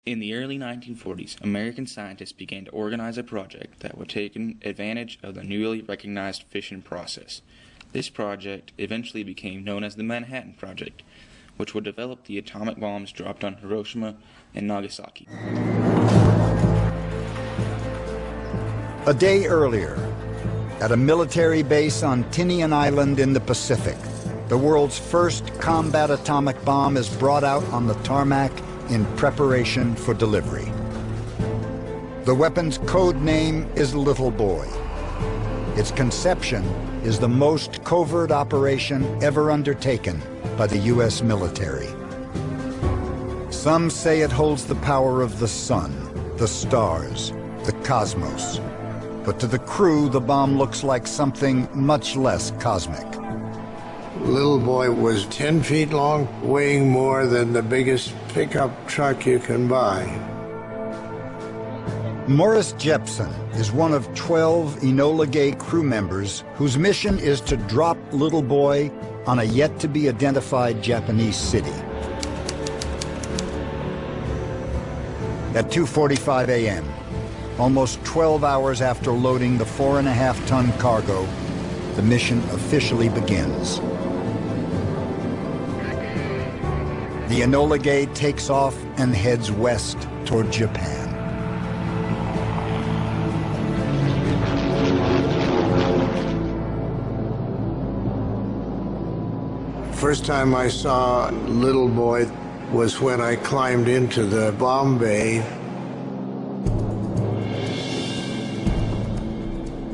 In the early 1940s, American scientists began to organize a project that would take advantage of the newly recognized fission process. This project eventually became known as the Manhattan Project, which would develop the atomic bombs dropped on Hiroshima and Nagasaki. A day earlier, at a military base on Tinian Island in the Pacific, the world's first combat atomic bomb is brought out on the tarmac in preparation for delivery. The weapon's code name is Little Boy. Its conception is the most covert operation ever undertaken by the U.S. military. Some say it holds the power of the sun, the stars, the cosmos. But to the crew, the bomb looks like something much less cosmic. Little Boy was 10 feet long, weighing more than the biggest pickup truck you can buy. Morris Jepson is one of 12 Enola Gay crew members whose mission is to drop Little Boy on a yet-to-be-identified Japanese city. At 2:45 a.m., almost 12 hours after loading the 4.5-ton cargo, the mission officially begins. The Enola Gay takes off and heads west toward Japan. First time I saw Little Boy was when I climbed into the bomb bay.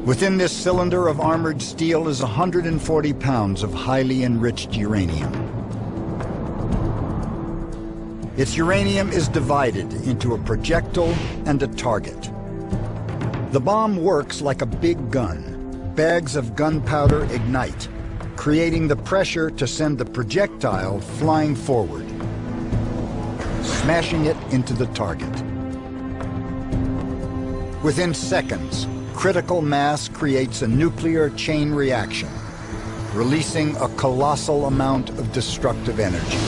Within this cylinder of armored steel is 140 pounds of highly enriched uranium. Its uranium is divided into a projectile and a target. The bomb works like a big gun. Bags of gunpowder ignite, creating the pressure to send the projectile flying forward, smashing it into the target. Within seconds, critical mass creates a nuclear chain reaction, releasing a colossal amount of destructive energy.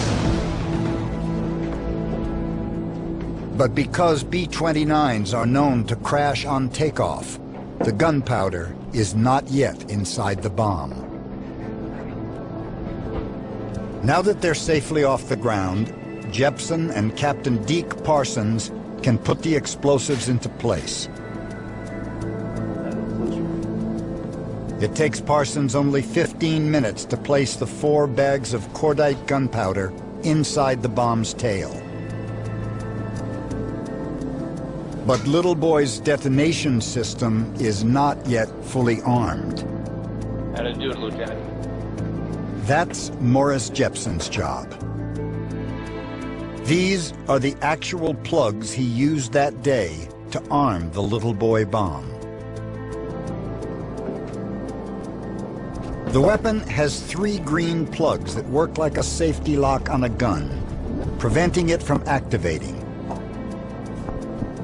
But because B-29s are known to crash on takeoff, the gunpowder is not yet inside the bomb. Now that they're safely off the ground, Jepson and Captain Deke Parsons can put the explosives into place. It takes Parsons only 15 minutes to place the 4 bags of cordite gunpowder inside the bomb's tail. But Little Boy's detonation system is not yet fully armed. How to do it, Lieutenant? That's Morris Jepson's job. These are the actual plugs he used that day to arm the Little Boy bomb. The weapon has 3 green plugs that work like a safety lock on a gun, preventing it from activating.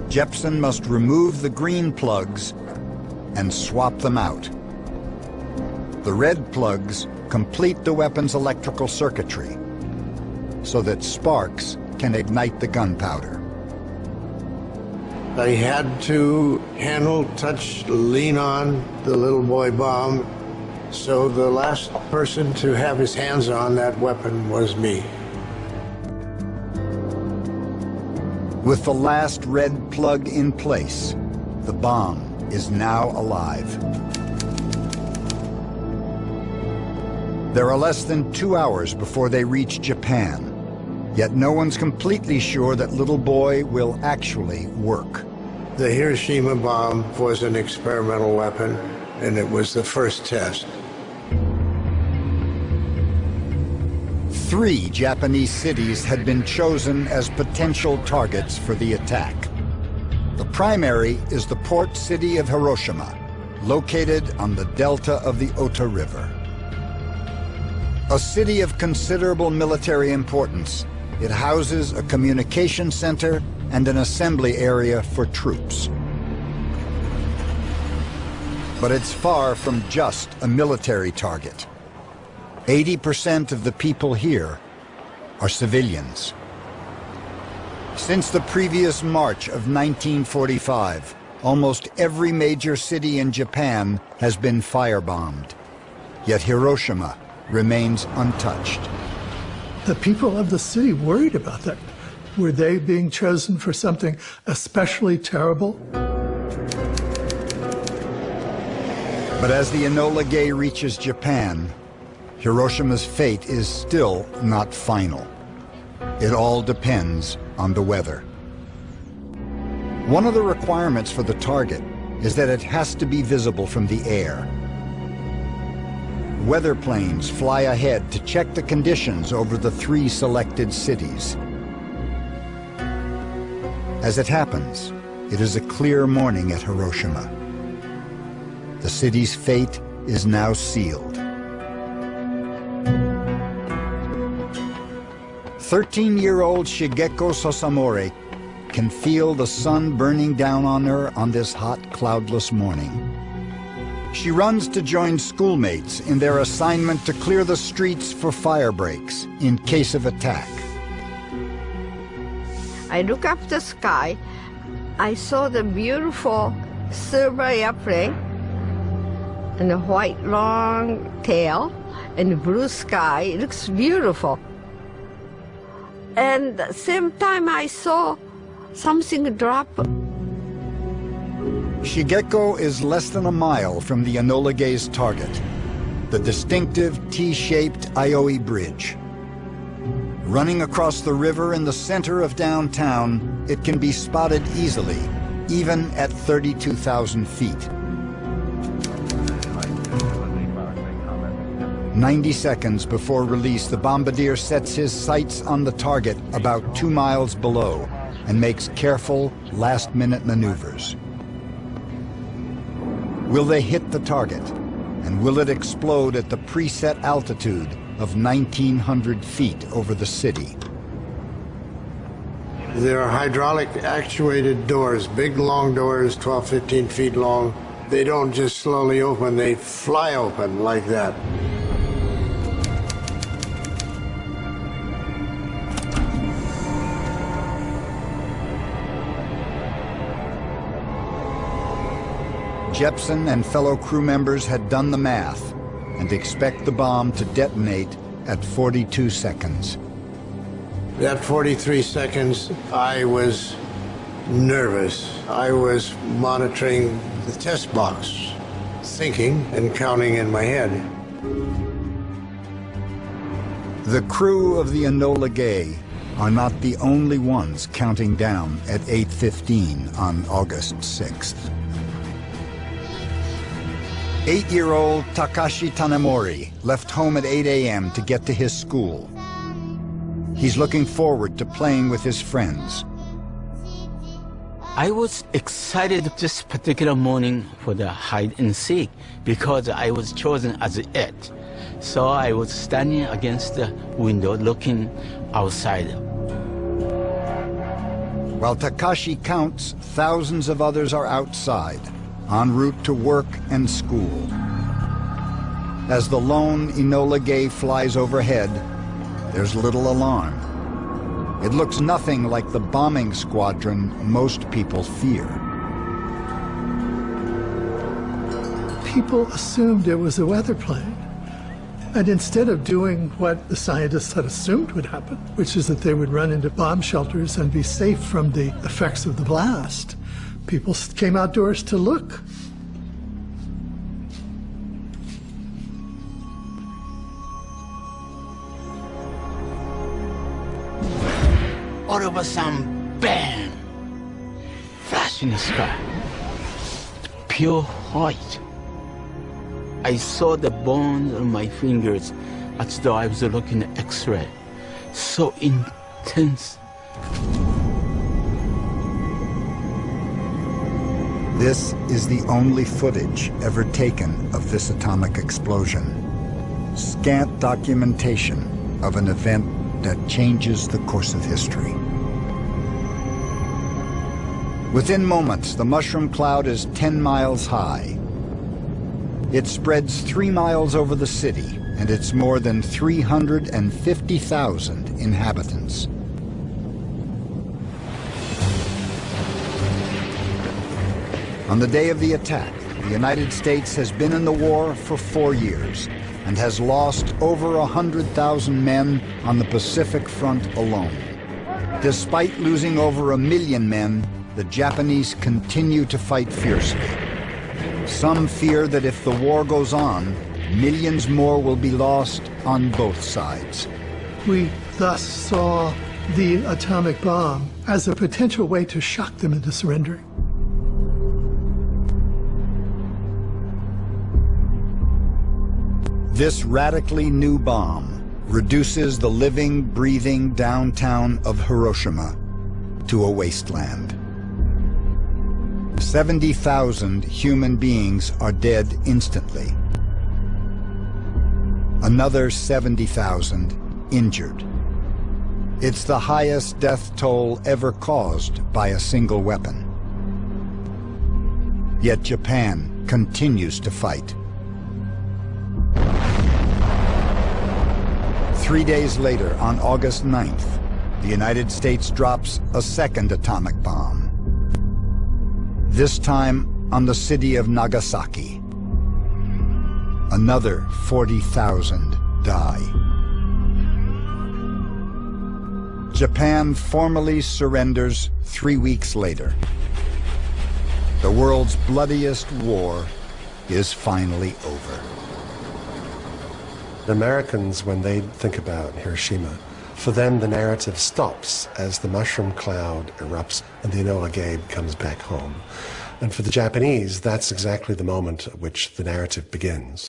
Jepson must remove the green plugs and swap them out. The red plugs complete the weapon's electrical circuitry so that sparks can ignite the gunpowder. I had to handle, touch, lean on the Little Boy bomb, so the last person to have his hands on that weapon was me. With the last red plug in place, the bomb is now alive. There are less than 2 hours before they reach Japan, yet no one's completely sure that Little Boy will actually work. The Hiroshima bomb was an experimental weapon, and it was the first test. 3 Japanese cities had been chosen as potential targets for the attack. The primary is the port city of Hiroshima, located on the delta of the Ota River. A city of considerable military importance, it houses a communication center and an assembly area for troops. But it's far from just a military target. 80% of the people here are civilians. Since the previous March of 1945, almost every major city in Japan has been firebombed. Yet Hiroshima remains untouched. The people of the city worried about that. Were they being chosen for something especially terrible? But as the Enola Gay reaches Japan, Hiroshima's fate is still not final. It all depends on the weather. One of the requirements for the target is that it has to be visible from the air. Weather planes fly ahead to check the conditions over the 3 selected cities. As it happens, it is a clear morning at Hiroshima. The city's fate is now sealed. 13-year-old Shigeko Sosamore can feel the sun burning down on her on this hot, cloudless morning. She runs to join schoolmates in their assignment to clear the streets for fire breaks in case of attack. I look up the sky. I saw the beautiful silver airplane and the white long tail and the blue sky. It looks beautiful. And at the same time I saw something drop. Shigeko is less than a mile from the Enola Gay's target, the distinctive T-shaped Aioi Bridge. Running across the river in the center of downtown, it can be spotted easily, even at 32,000 feet. 90 seconds before release, the bombardier sets his sights on the target about 2 miles below and makes careful, last-minute maneuvers. Will they hit the target? And will it explode at the preset altitude of 1,900 feet over the city? There are hydraulic actuated doors, big long doors, 12, 15 feet long. They don't just slowly open, they fly open like that. Jepson and fellow crew members had done the math and expect the bomb to detonate at 42 seconds. That 43 seconds, I was nervous. I was monitoring the test box, thinking and counting in my head. The crew of the Enola Gay are not the only ones counting down at 8:15 on August 6th. 8-year-old Takashi Tanemori left home at 8 a.m. to get to his school. He's looking forward to playing with his friends. I was excited this particular morning for the hide and seek because I was chosen as it. So I was standing against the window looking outside. While Takashi counts, thousands of others are outside, en route to work and school. As the lone Enola Gay flies overhead, there's little alarm. It looks nothing like the bombing squadron most people fear. People assumed it was a weather plane. And instead of doing what the scientists had assumed would happen, which is that they would run into bomb shelters and be safe from the effects of the blast, people came outdoors to look. All of a sudden, bang! Flash in the sky. Pure white. I saw the bones on my fingers as though I was looking at X-ray. So intense. This is the only footage ever taken of this atomic explosion. Scant documentation of an event that changes the course of history. Within moments, the mushroom cloud is 10 miles high. It spreads 3 miles over the city, and it's more than 350,000 inhabitants. On the day of the attack, the United States has been in the war for 4 years and has lost over 100,000 men on the Pacific Front alone. Despite losing over 1 million men, the Japanese continue to fight fiercely. Some fear that if the war goes on, millions more will be lost on both sides. We thus saw the atomic bomb as a potential way to shock them into surrendering. This radically new bomb reduces the living, breathing downtown of Hiroshima to a wasteland. 70,000 human beings are dead instantly. Another 70,000 injured. It's the highest death toll ever caused by a single weapon. Yet Japan continues to fight. 3 days later, on August 9th, the United States drops a second atomic bomb. This time on the city of Nagasaki. Another 40,000 die. Japan formally surrenders 3 weeks later. The world's bloodiest war is finally over. Americans, when they think about Hiroshima, for them the narrative stops as the mushroom cloud erupts and the Enola Gay comes back home. And for the Japanese, that's exactly the moment at which the narrative begins.